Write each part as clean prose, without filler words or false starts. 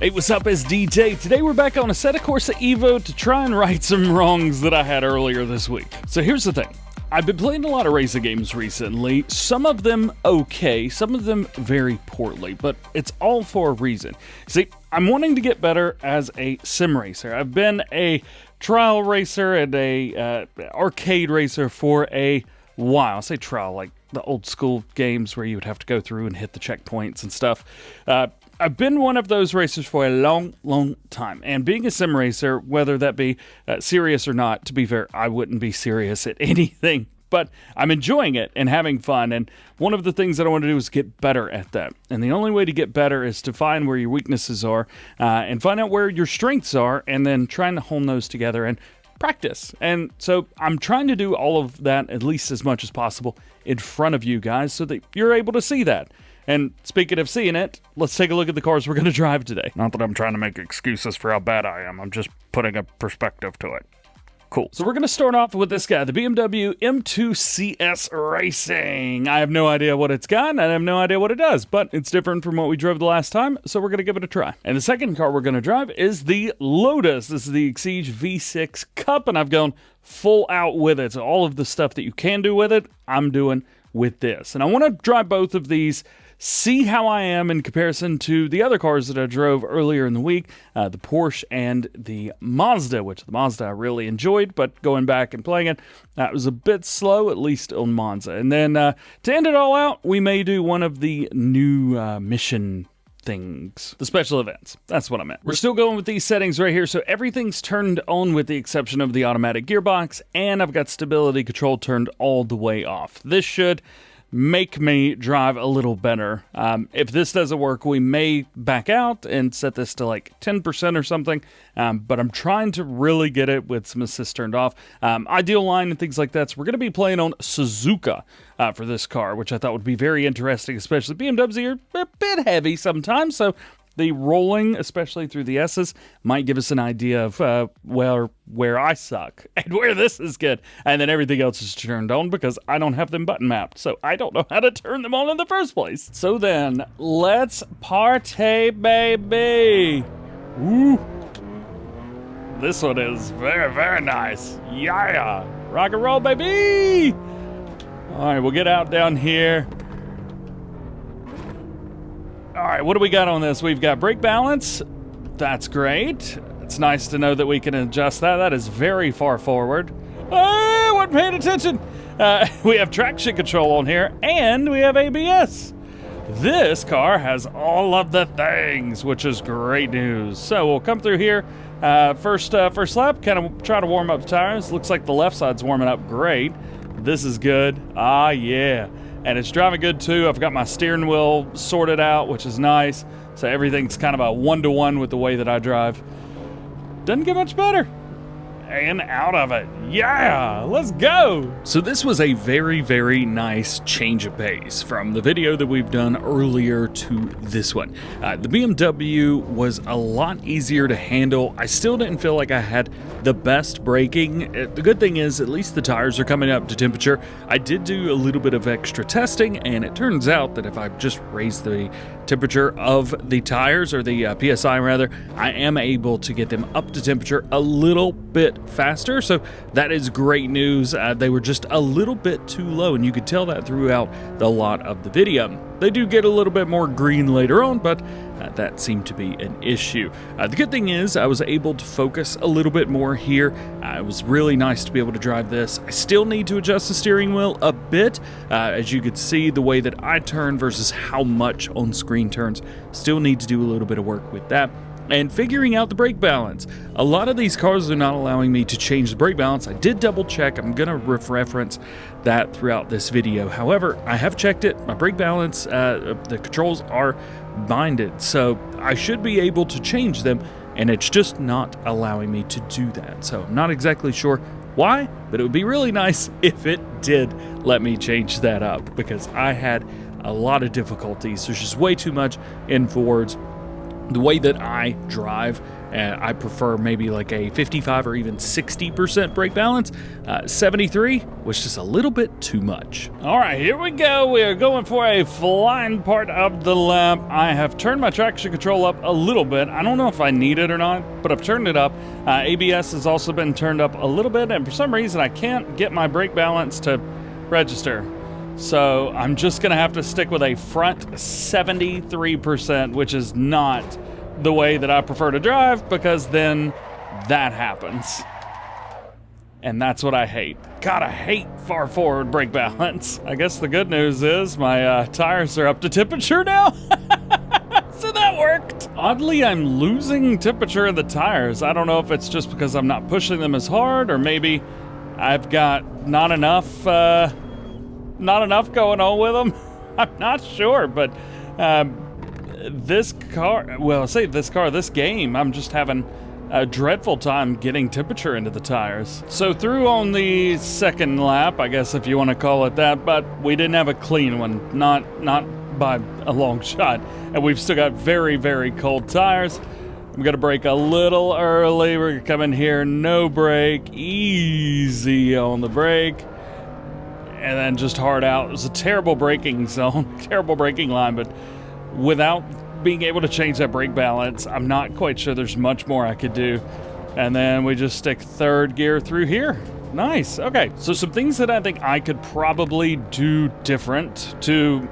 Hey, what's up, it's DJ. Today we're back on Assetto Corsa EVO to try and right some wrongs that I had earlier this week. So here's the thing. I've been playing a lot of racing games recently, some of them okay, some of them very poorly, but it's all for a reason. See, I'm wanting to get better as a sim racer. I've been a trial racer and a arcade racer for a while. I say trial, like the old school games where you would have to go through and hit the checkpoints and stuff. I've been one of those racers for a long time, and being a sim racer, whether that be serious or not, to be fair, I wouldn't be serious at anything, but I'm enjoying it and having fun, and one of the things that I want to do is get better at that, and the only way to get better is to find where your weaknesses are, and find out where your strengths are, and then trying to hone those together and practice. And so I'm trying to do all of that at least as much as possible in front of you guys so that you're able to see that. And speaking of seeing it, let's take a look at the cars we're going to drive today. Not that I'm trying to make excuses for how bad I am, I'm just putting a perspective to it. Cool. So we're going to start off with this guy, the BMW M2 CS Racing. I have no idea what it's got, and I have no idea what it does, but it's different from what we drove the last time, so we're going to give it a try. And the second car we're going to drive is the Lotus. This is the Exige V6 Cup, and I've gone full out with it. So all of the stuff that you can do with it, I'm doing with this. And I want to drive both of these, see how I am in comparison to the other cars that I drove earlier in the week, the Porsche and the Mazda, which the Mazda I really enjoyed, but going back and playing it, it was a bit slow, at least on Monza. And then to end it all out, we may do one of the new mission things, the special events. That's what I meant. We're still going with these settings right here, so everything's turned on with the exception of the automatic gearbox, and I've got stability control turned all the way off. This should make me drive a little better. If this doesn't work, we may back out and set this to like 10% or something, but I'm trying to really get it with some assist turned off. Ideal line and things like that, so we're going to be playing on Suzuka for this car, which I thought would be very interesting, especially BMWs are a bit heavy sometimes, so the rolling, especially through the S's, might give us an idea of where I suck and where this is good. And then everything else is turned on because I don't have them button mapped, so I don't know how to turn them on in the first place. So then, let's partay, baby. Woo. This one is very nice. Yeah. Rock and roll, baby. All right, we'll get out down here. All right, what do we got on this? We've got brake balance. That's great. It's nice to know that we can adjust that. That is very far forward. I wasn't paying attention. We have traction control on here, and we have ABS. This car has all of the things, which is great news. So we'll come through here. First lap, kind of try to warm up the tires. Looks like the left side's warming up great. This is good. Ah, yeah. And it's driving good too. I've got my steering wheel sorted out, which is nice. So everything's kind of a one-to-one with the way that I drive. Doesn't get much better. And out of it. Yeah, let's go. So this was a very nice change of pace from the video that we've done earlier to this one. The BMW was a lot easier to handle. I still didn't feel like I had the best braking. The good thing is at least the tires are coming up to temperature. I did do a little bit of extra testing, and it turns out that if I just raise the temperature of the tires, or the PSI rather, I am able to get them up to temperature a little bit faster, so that is great news. They were just a little bit too low, and you could tell that throughout the lot of the video. They do get a little bit more green later on, but that seemed to be an issue. The good thing is I was able to focus a little bit more here. It was really nice to be able to drive this. I still need to adjust the steering wheel a bit. As you could see, the way that I turn versus how much on-screen turns, still need to do a little bit of work with that. And figuring out the brake balance. A lot of these cars are not allowing me to change the brake balance. I did double check. I'm going to reference that throughout this video. However, I have checked it. My brake balance, the controls are binded, so I should be able to change them, and it's just not allowing me to do that. So I'm not exactly sure why, but it would be really nice if it did let me change that up, because I had a lot of difficulties. There's just way too much in forwards. The way that I drive, I prefer maybe like a 55 or even 60% brake balance. 73 was just a little bit too much. All right, here we go. We are going for a flying part of the lap. I have turned my traction control up a little bit. I don't know if I need it or not, but I've turned it up. ABS has also been turned up a little bit, and for some reason I can't get my brake balance to register. So I'm just gonna have to stick with a front 73%, which is not the way that I prefer to drive, because then that happens. And that's what I hate. God, I hate far forward brake balance. I guess the good news is my tires are up to temperature now. So that worked. Oddly, I'm losing temperature of the tires. I don't know if it's just because I'm not pushing them as hard, or maybe I've got not enough going on with them. I'm not sure, but this game, I'm just having a dreadful time getting temperature into the tires. So through on the second lap, I guess if you want to call it that, but we didn't have a clean one, not by a long shot, and we've still got very, very cold tires. I'm gonna brake a little early. We're gonna come in here, no brake, easy on the brake, and then just hard out. It was a terrible braking zone, terrible braking line, but without being able to change that brake balance, I'm not quite sure there's much more I could do. And then we just stick third gear through here. Nice, okay. So some things that I think I could probably do different to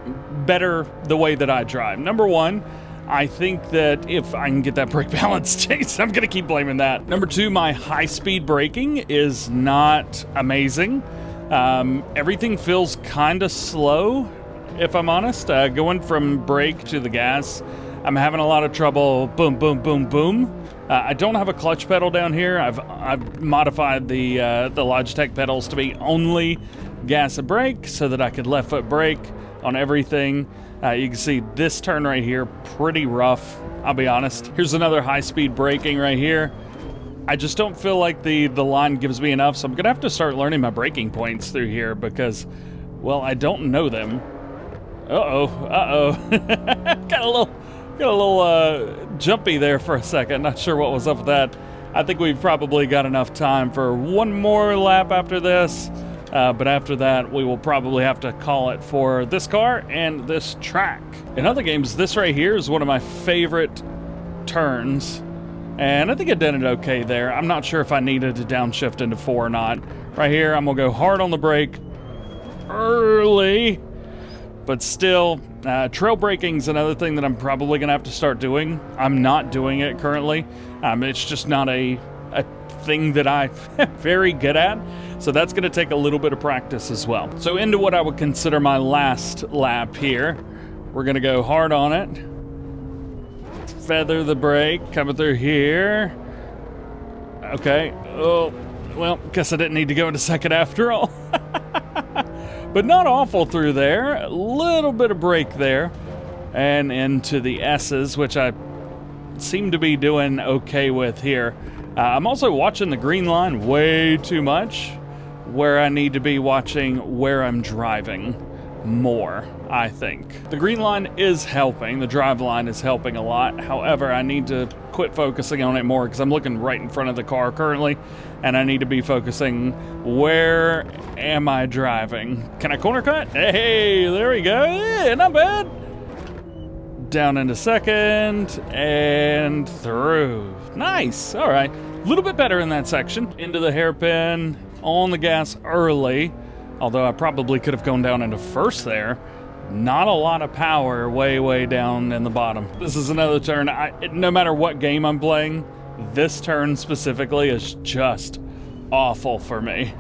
better the way that I drive. Number one, I think that if I can get that brake balance changed, I'm gonna keep blaming that. Number two, my high-speed braking is not amazing. Everything feels kind of slow, if I'm honest. Going from brake to the gas, I'm having a lot of trouble. Boom, boom, boom, boom. I don't have a clutch pedal down here. I've modified the Logitech pedals to be only gas and brake so that I could left foot brake on everything. You can see this turn right here, pretty rough, I'll be honest. Here's another high-speed braking right here. I just don't feel like the line gives me enough, so I'm gonna have to start learning my braking points through here because, well, I don't know them. Got a little jumpy there for a second. Not sure what was up with that. I think we've probably got enough time for one more lap after this, but after that we will probably have to call it for this car and this track. In other games, this right here is one of my favorite turns, and I think I did it okay there. I'm not sure if I needed to downshift into 4 or not. Right here, I'm gonna go hard on the brake early, but still, trail braking is another thing that I'm probably gonna have to start doing. I'm not doing it currently. It's just not a thing that I'm very good at, so that's gonna take a little bit of practice as well. So into what I would consider my last lap here. We're gonna go hard on it. Feather the brake, coming through here. Okay, oh, well, guess I didn't need to go into second after all. But not awful through there. A little bit of brake there. And into the S's, which I seem to be doing okay with here. I'm also watching the green line way too much, where I need to be watching where I'm driving more, I think. The green line is helping. The drive line is helping a lot. However, I need to quit focusing on it more because I'm looking right in front of the car currently, and I need to be focusing, where am I driving? Can I corner cut? Hey, there we go. Yeah, not bad. Down into second and through. Nice. All right. A little bit better in that section. Into the hairpin, on the gas early. Although I probably could have gone down into first there. Not a lot of power way down in the bottom. This is another turn. No matter what game I'm playing, this turn specifically is just awful for me.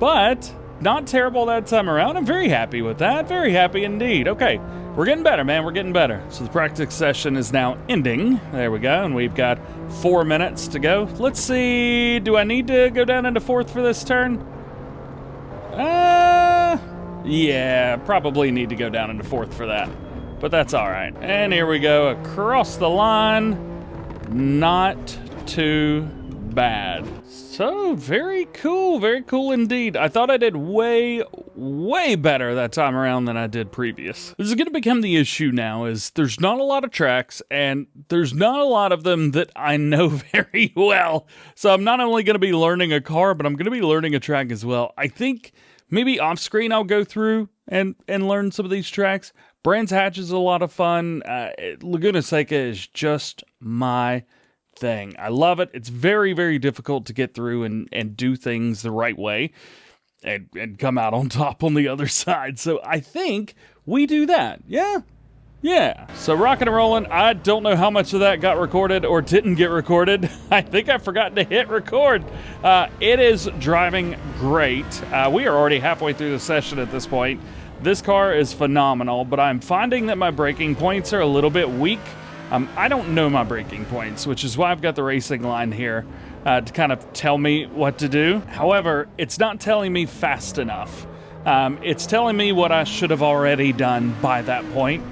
But not terrible that time around. I'm very happy with that. Very happy indeed. Okay, we're getting better, man. We're getting better. So the practice session is now ending. There we go. And we've got 4 minutes to go. Let's see. Do I need to go down into fourth for this turn? Yeah, probably need to go down into fourth for that, but that's all right. And here we go, across the line. Not too bad. So, very cool indeed. I thought I did way better that time around than I did previous. This is going to become the issue now, is there's not a lot of tracks, and there's not a lot of them that I know very well. So I'm not only going to be learning a car, but I'm going to be learning a track as well. I think maybe off screen I'll go through and learn some of these tracks. Brands Hatch is a lot of fun. Laguna Seca is just my thing. I love it. It's very difficult to get through and do things the right way and come out on top on the other side. So I think we do that. Yeah. So rocking and rolling. I don't know how much of that got recorded or didn't get recorded. I think I forgot to hit record. It is driving great. We are already halfway through the session at this point. This car is phenomenal, but I'm finding that my braking points are a little bit weak. I don't know my braking points, which is why I've got the racing line here to kind of tell me what to do. However, it's not telling me fast enough. It's telling me what I should have already done by that point,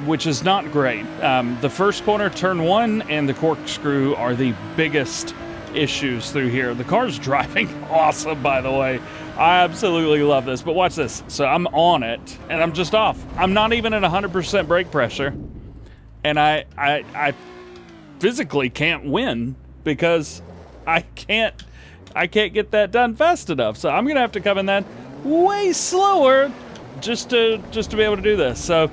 which is not great. The first corner, turn 1, and the corkscrew are the biggest issues through here. The car's driving awesome, by the way. I absolutely love this, but watch this. So I'm on it, and I'm just off. I'm not even at 100% brake pressure. And I physically can't win because I can't get that done fast enough. So I'm gonna have to come in that way slower just to be able to do this. So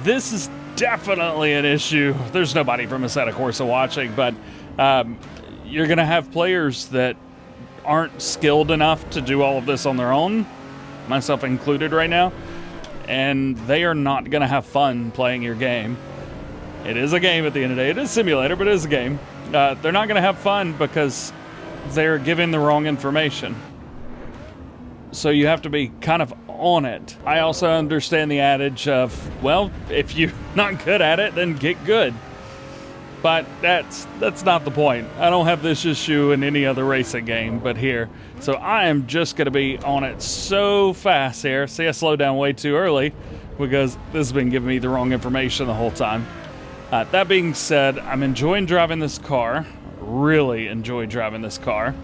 this is definitely an issue. There's nobody from Assetto Corsa watching, but you're gonna have players that aren't skilled enough to do all of this on their own, myself included right now. And they are not going to have fun playing your game. It is a game at the end of the day. It is a simulator, but it is a game. They're not going to have fun because they're given the wrong information. So you have to be kind of on it. I also understand the adage of, well, if you're not good at it, then get good. But that's not the point. I don't have this issue in any other racing game but here. So I am just going to be on it so fast here. See, I slowed down way too early because this has been giving me the wrong information the whole time. That being said, I'm enjoying driving this car. Really enjoy driving this car.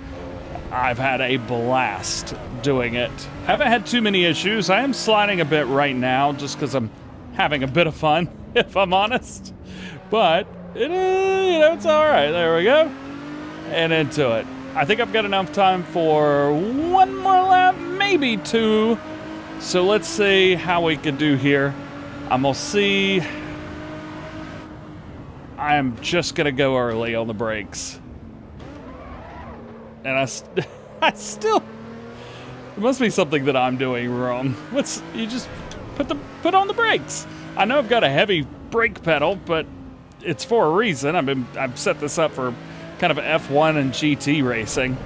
I've had a blast doing it. Haven't had too many issues. I am sliding a bit right now just because I'm having a bit of fun, if I'm honest. But it's all right. There we go. And into it. I think I've got enough time for one more lap, maybe two. So let's see how we can do here. I'm going to see. I am just going to go early on the brakes. And I still, it must be something that I'm doing wrong. You just put on the brakes. I know I've got a heavy brake pedal, but it's for a reason. I've set this up for kind of F1 and GT racing.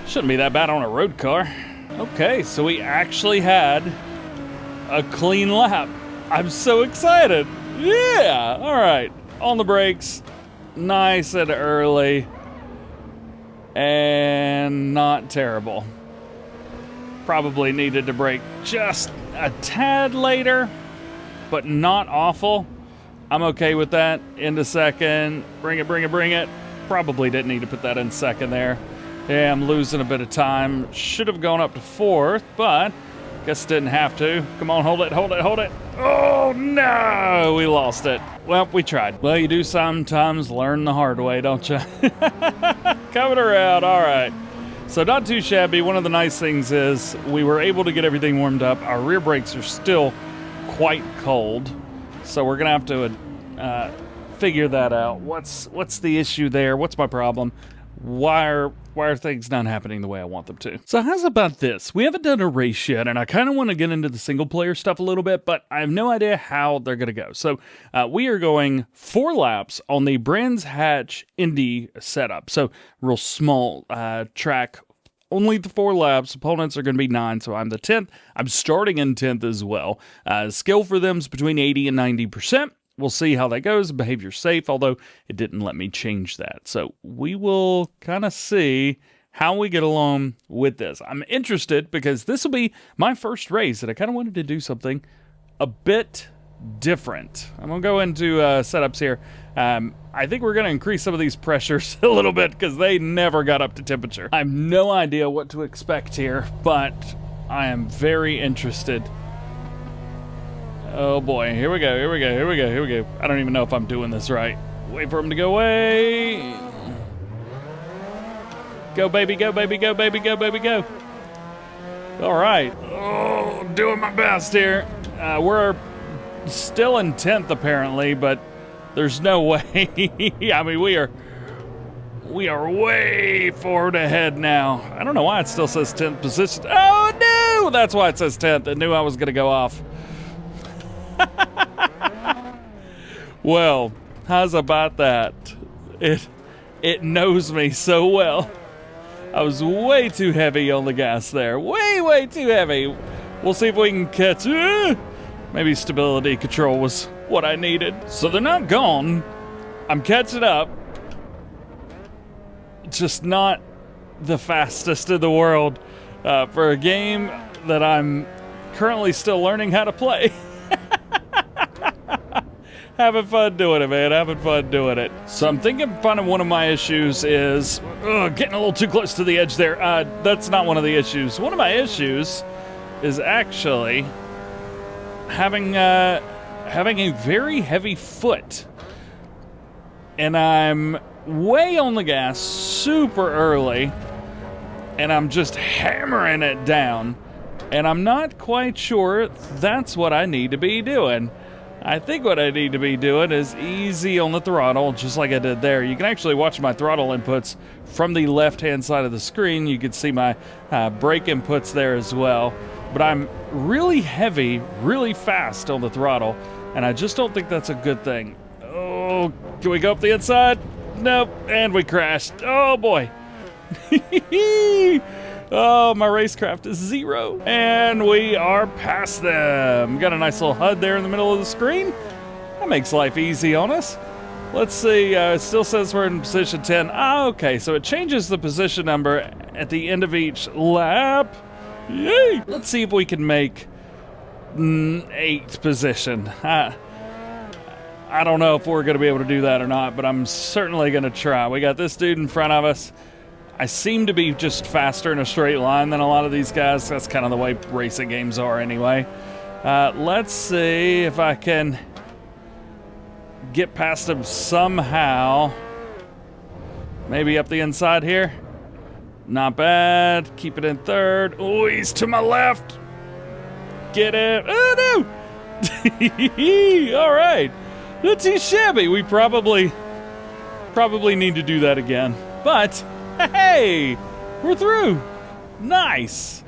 Shouldn't be that bad on a road car. Okay, so we actually had a clean lap. I'm so excited. Yeah, all right. On the brakes, nice and early, and not terrible. Probably needed to brake just a tad later, but not awful. I'm okay with that. Into second. Bring it. Probably didn't need to put that in second there. Yeah, I'm losing a bit of time. Should have gone up to fourth, but guess didn't have to. Come on, hold it. Oh, no! We lost it. Well, we tried. Well, you do sometimes learn the hard way, don't you? Coming around. All right. So not too shabby. One of the nice things is we were able to get everything warmed up. Our rear brakes are still quite cold. So we're going to have to figure that out. What's the issue there? What's my problem? Why are things not happening the way I want them to? So how's about this? We haven't done a race yet, and I kind of want to get into the single player stuff a little bit, but I have no idea how they're going to go. So we are going 4 laps on the Brands Hatch Indy setup. So real small track. Only the 4 laps. Opponents are going to be 9, so I'm the 10th. I'm starting in 10th as well. Skill for them is between 80 and 90%. We'll see how that goes. Behavior safe, although it didn't let me change that. So we will kind of see how we get along with this. I'm interested because this will be my first race, and I kind of wanted to do something a bit different. I'm gonna go into setups here. I think we're gonna increase some of these pressures a little bit because they never got up to temperature. I have no idea what to expect here, but I am very interested. Oh boy, here we go, here we go, here we go, here we go. I don't even know if I'm doing this right. Wait for him to go away. Go baby, go baby, go baby, go baby, go. All right, oh, doing my best here. We're still in 10th apparently, but there's no way. I mean, we are way forward ahead now. I don't know why it still says 10th position. Oh no, that's why it says 10th. I knew I was gonna go off. Well, how's about that? It knows me so well. I was way too heavy on the gas there. Way too heavy. We'll see if we can catch it. Maybe stability control was what I needed. So they're not gone. I'm catching up. Just not the fastest in the world for a game that I'm currently still learning how to play. Having fun doing it, man. Having fun doing it. So I'm thinking one of my issues is getting a little too close to the edge there. That's not one of the issues. One of my issues is actually having a very heavy foot. And I'm way on the gas super early. And I'm just hammering it down. And I'm not quite sure that's what I need to be doing. I think what I need to be doing is easy on the throttle, just like I did there. You can actually watch my throttle inputs from the left-hand side of the screen. You can see my brake inputs there as well. But I'm really heavy, really fast on the throttle, and I just don't think that's a good thing. Oh, can we go up the inside? Nope, and we crashed. Oh, boy. Oh, my racecraft is 0. And we are past them. Got a nice little HUD there in the middle of the screen. That makes life easy on us. Let's see, it still says we're in position 10. Ah, okay, so it changes the position number at the end of each lap. Yay! Let's see if we can make 8th position. I don't know if we're going to be able to do that or not, but I'm certainly going to try. We got this dude in front of us. I seem to be just faster in a straight line than a lot of these guys. That's kind of the way racing games are anyway. Let's see if I can get past him somehow. Maybe up the inside here. Not bad. Keep it in 3rd. Oh, he's to my left. Get it. Oh, no. All right. Not too shabby. We probably need to do that again. But hey, we're through. Nice.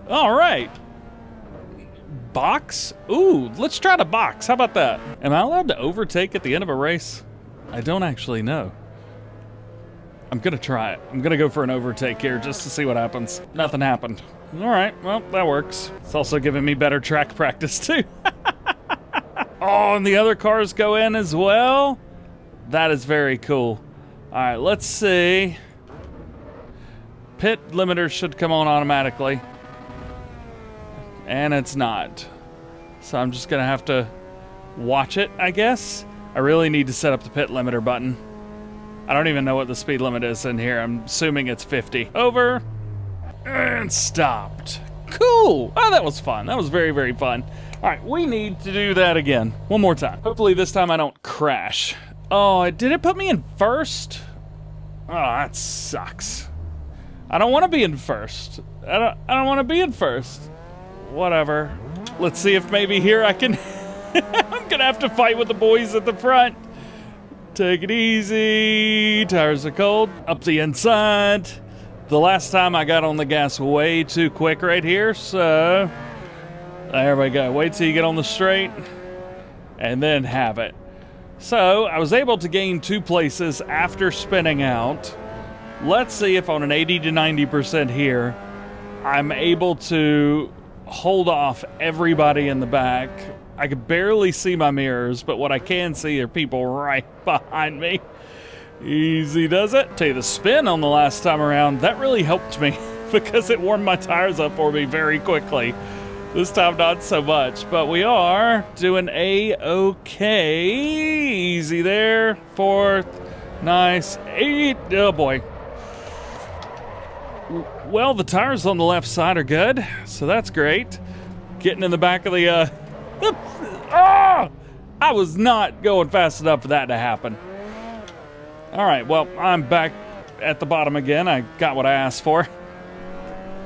All right. Box? Ooh, let's try to box. How about that? Am I allowed to overtake at the end of a race? I don't actually know. I'm gonna try it. I'm gonna go for an overtake here just to see what happens. Nothing happened. All right, well, that works. It's also giving me better track practice too. Oh, and the other cars go in as well? That is very cool. All right, let's see. Pit limiter should come on automatically. And it's not. So I'm just gonna have to watch it, I guess. I really need to set up the pit limiter button. I don't even know what the speed limit is in here. I'm assuming it's 50. Over. And stopped. Cool. Oh, that was fun. That was very, very fun. All right, we need to do that again. One more time. Hopefully this time I don't crash. Oh, did it put me in 1st? Oh, that sucks. I don't want to be in 1st. I don't want to be in 1st. Whatever. Let's see if maybe here I can... I'm gonna have to fight with the boys at the front. Take it easy. Tires are cold. Up the inside. The last time I got on the gas way too quick right here, so... There we go. Wait till you get on the straight. And then have it. So, I was able to gain 2 places after spinning out. Let's see if on an 80 to 90% here, I'm able to hold off everybody in the back. I could barely see my mirrors, but what I can see are people right behind me. Easy does it. Tell you, the spin on the last time around, that really helped me because it warmed my tires up for me very quickly. This time, not so much, but we are doing A-okay. Easy there. 4th. Nice. 8. Oh, boy. Well, the tires on the left side are good, so that's great. Getting in the back of the, I was not going fast enough for that to happen. All right, well, I'm back at the bottom again. I got what I asked for.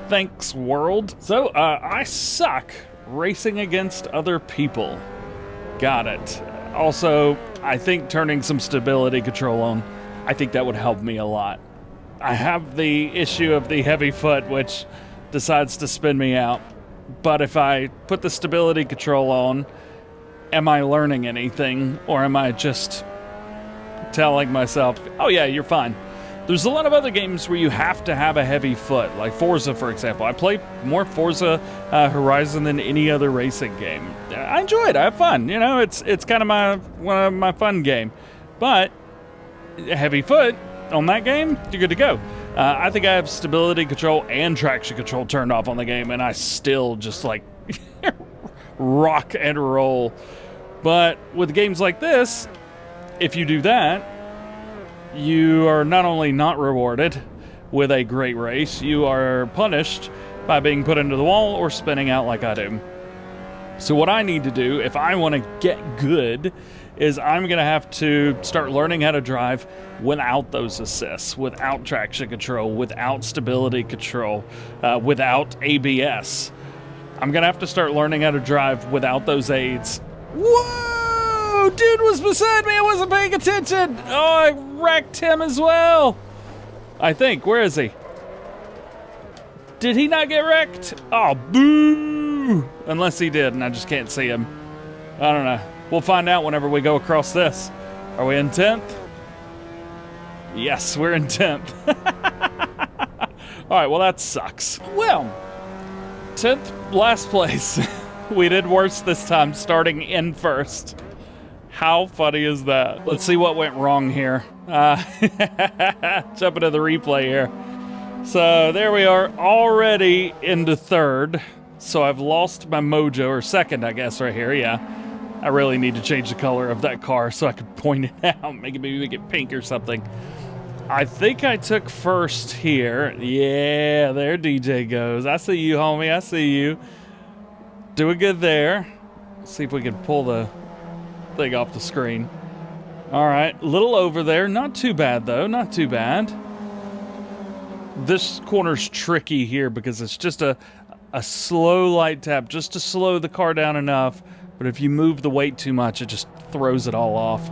Thanks, world. So, I suck racing against other people. Got it. Also, I think turning some stability control on, I think that would help me a lot. I have the issue of the heavy foot, which decides to spin me out. But if I put the stability control on, am I learning anything? Or am I just telling myself, oh yeah, you're fine? There's a lot of other games where you have to have a heavy foot, like Forza, for example. I play more Forza Horizon than any other racing game. I enjoy it. I have fun. You know, it's kind of one of my fun game. But heavy foot on that game, you're good to go. I think I have stability control and traction control turned off on the game, and I still just like rock and roll. But with games like this, if you do that, you are not only not rewarded with a great race, you are punished by being put into the wall or spinning out like I do. So what I need to do, if I want to get good, is I'm going to have to start learning how to drive without those assists, without traction control, without stability control, without ABS. I'm going to have to start learning how to drive without those aids. Whoa! Dude was beside me. I wasn't paying attention. Oh, I wrecked him as well. I think. Where is he? Did he not get wrecked? Oh, boo! Unless he did, and I just can't see him. I don't know. We'll find out whenever we go across this. Are we in 10th? Yes, we're in 10th. All right, well, that sucks. Well, 10th, last place. We did worse this time, starting in first. How funny is that? Let's see what went wrong here. Jump into the replay here. So there we are, already into 3rd. So I've lost my mojo, or 2nd, I guess, right here, yeah. I really need to change the color of that car so I could point it out. Maybe make it pink or something. I think I took 1st here. Yeah, there DJ goes. I see you, homie. I see you. Doing good there. Let's see if we can pull the thing off the screen. All right, a little over there. Not too bad, though. Not too bad. This corner's tricky here because it's just a slow light tap just to slow the car down enough. But if you move the weight too much, it just throws it all off.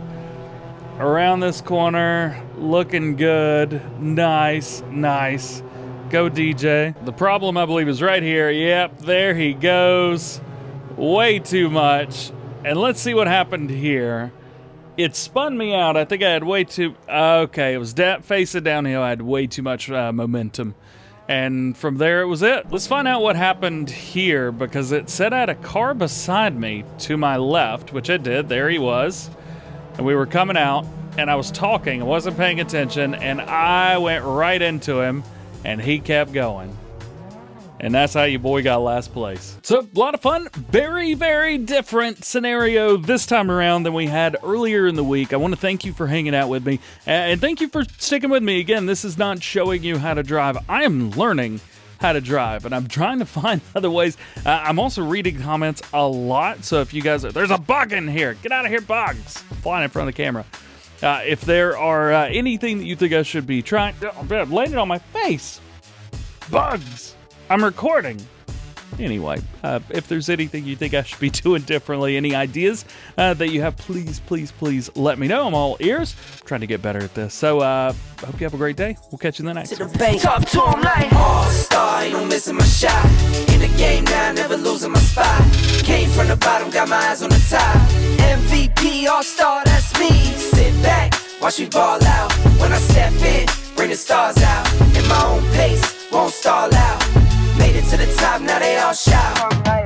Around this corner, looking good. Nice, nice. Go, DJ. The problem, I believe, is right here. Yep, there he goes. Way too much. And let's see what happened here. It spun me out. I think I had way too... Okay, it was facing downhill. I had way too much momentum. And from there, it was it. Let's find out what happened here, because it said I had a car beside me to my left, which it did. There he was. And we were coming out, and I was talking. I wasn't paying attention, and I went right into him, and he kept going. And that's how your boy got last place. So, a lot of fun. Very, very different scenario this time around than we had earlier in the week. I want to thank you for hanging out with me. And thank you for sticking with me. Again, this is not showing you how to drive. I am learning how to drive, and I'm trying to find other ways. I'm also reading comments a lot. So if you guys there's a bug in here. Get out of here, bugs. Flying in front of the camera. If there are anything that you think I should be trying... I've landed on my face. Bugs. I'm recording. Anyway, if there's anything you think I should be doing differently, any ideas that you have, please, please, please let me know. I'm all ears. I'm trying to get better at this. So, hope you have a great day. We'll catch you in the next one. Talk to him like all-star, ain't no missing my shot. In the game now, never losing my spot. Came from the bottom, got my eyes on the top. MVP, all-star, that's me. Sit back, watch me ball out. When I step in, bring the stars out. In my own pace, won't stall out. Made it to the top, now they all shout.